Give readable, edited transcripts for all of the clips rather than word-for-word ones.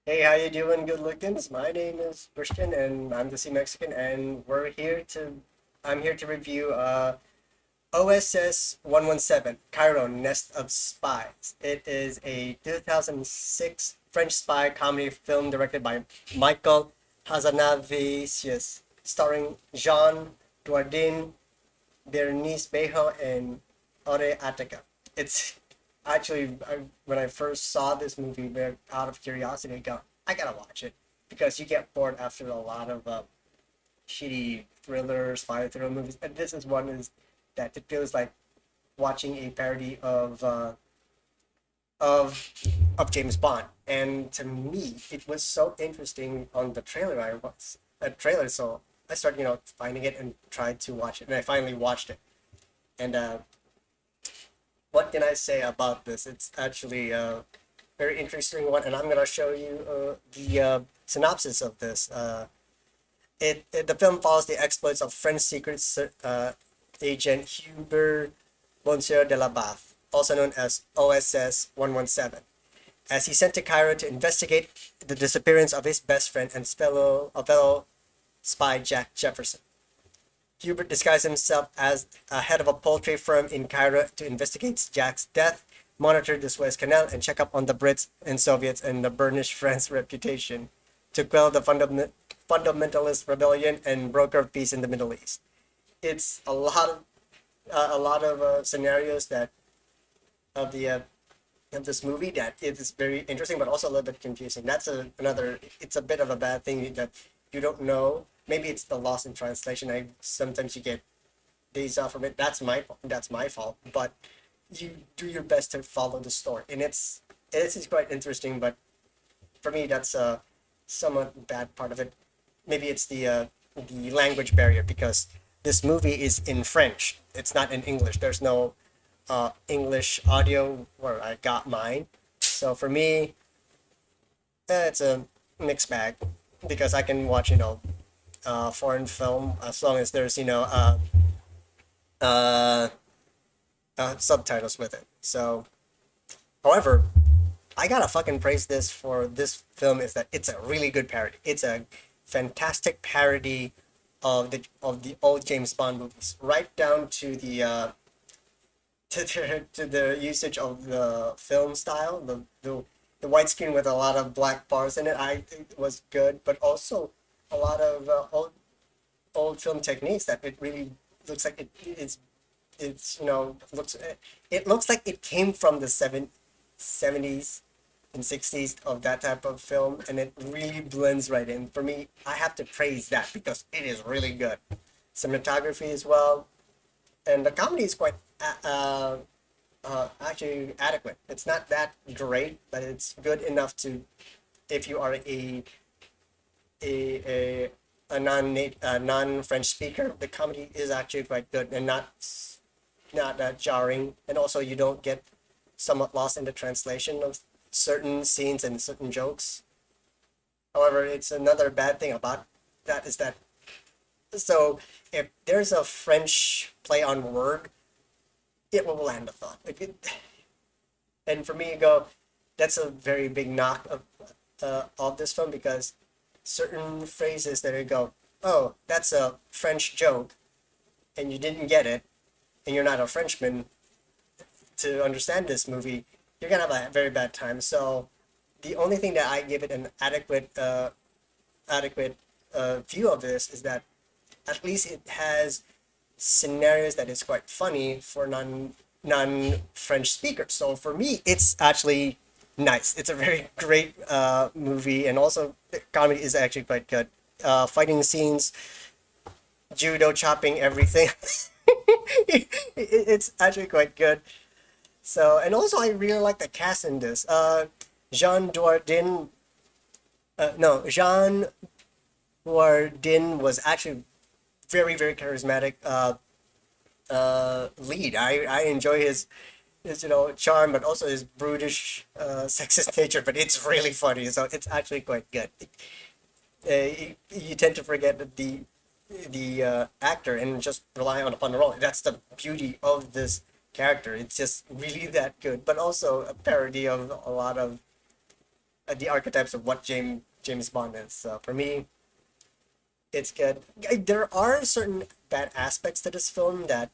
Hey, how you doing, good lookins? My name is Christian, and I'm the Sea Mexican, and I'm here to review OSS 117, Cairo, Nest of Spies. It is a 2006 French spy comedy film directed by Michael Hazanavicius, starring Jean Dujardin, Bernice Bejo, and Ore Attica. It's when I first saw this movie, out of curiosity, I gotta watch it because you get bored after a lot of shitty thriller, spy thriller movies, and this is one is that it feels like watching a parody of of James Bond. And to me, it was so interesting on the trailer. I was a trailer, so I started finding it and tried to watch it, and I finally watched it. And what can I say about this? It's actually a very interesting one, and I'm gonna show you the synopsis of this. The film follows the exploits of French agent Hubert Monsieur de la Bathe, also known as OSS 117, as he's sent to Cairo to investigate the disappearance of his best friend and fellow spy Jack Jefferson. Hubert disguised himself as a head of a poultry firm in Cairo to investigate Jack's death, monitor the Suez Canal, and check up on the Brits and Soviets and the burnish France's reputation to quell the fundamentalist rebellion and broker of peace in the Middle East. It's a lot of scenarios that of the of this movie that it is very interesting, but also a little bit confusing. Another. It's a bit of a bad thing that you don't know. Maybe it's the loss in translation. I sometimes you get days off from it. That's my fault. But you do your best to follow the story, and it's quite interesting. But for me, that's a somewhat bad part of it. Maybe it's the language barrier because this movie is in French. It's not in English. There's no English audio where I got mine. So for me, it's a mixed bag because I can watch foreign film as long as there's uh, subtitles with it. So, however, I gotta fucking praise this for this film is that it's a really good parody. It's a fantastic parody of the old James Bond movies, right down to the usage of the film style, the widescreen with a lot of black bars in it. I think was good, but also a lot of old film techniques that it really looks like it's it looks like it came from the 70s and 60s of that type of film, and it really blends right in. For me, I have to praise that because it is really good. Cinematography as well, and the comedy is quite actually adequate. It's not that great, but it's good enough to if you are a a non French speaker. The comedy is actually quite good and not that jarring, and also you don't get somewhat lost in the translation of certain scenes and certain jokes. However, it's another bad thing about that is that so if there's a French play on word, it will land a thought. And for me, to go that's a very big knock of this film because certain phrases that I go, oh, that's a French joke, and you didn't get it, and you're not a Frenchman to understand this movie, you're gonna have a very bad time. So the only thing that I give it an adequate view of this is that at least it has scenarios that is quite funny for non French speakers. So for me, it's actually nice. It's a very great movie, and also the comedy is actually quite good. Fighting scenes, judo chopping, everything. It's actually quite good. So, and also I really like the cast in this. Jean Dujardin, no, Jean Dujardin was actually very charismatic lead. I enjoy his charm, but also his brutish sexist nature. But it's really funny, so it's actually quite good. You tend to forget that the actor and just rely upon the role. That's the beauty of this character. It's just really that good, but also a parody of a lot of the archetypes of what James Bond is. So for me, it's good. There are certain bad aspects to this film that,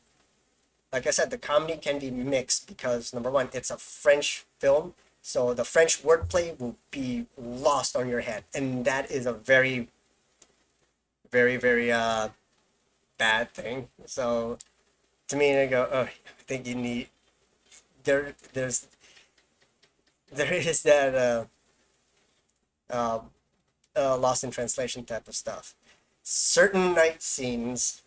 like I said, the comedy can be mixed because number one, it's a French film, so the French wordplay will be lost on your head, and that is a very, very, very bad thing. So to me, I go, oh, I think you need there. There is that uh, lost in translation type of stuff. Certain night scenes,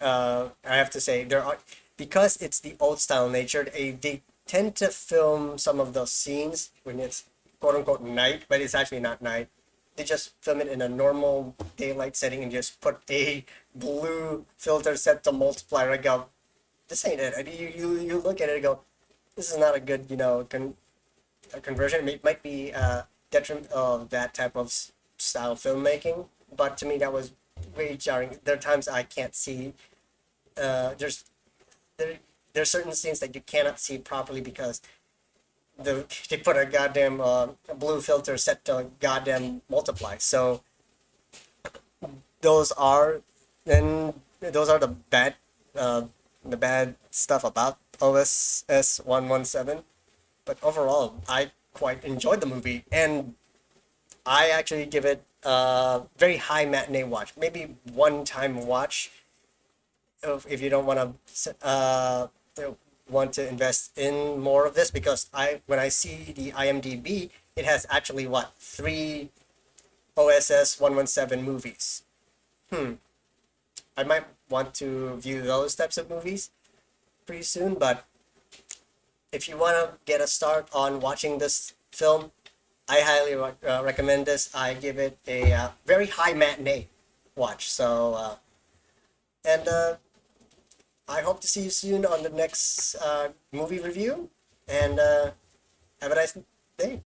I have to say, there are because it's the old style nature. They tend to film some of those scenes when it's quote unquote night, but it's actually not night. They just film it in a normal daylight setting and just put a blue filter set to multiplier. I go, this ain't it. You look at it and go, this is not a good a conversion. It might be detriment of that type of style filmmaking, but to me that was very jarring. There are times I can't see. There's there there's certain scenes that you cannot see properly because they put a goddamn blue filter set to goddamn multiply. So those are then those are the bad stuff about OSS 117. But overall, I quite enjoyed the movie, and I actually give it a very high matinee watch, maybe one time watch if you don't want to invest in more of this because I when I see the IMDb, it has actually what three OSS 117 movies. Hmm. I might want to view those types of movies pretty soon, but if you want to get a start on watching this film, I highly recommend this. I give it a very high matinee watch. So, and I hope to see you soon on the next movie review. And have a nice day.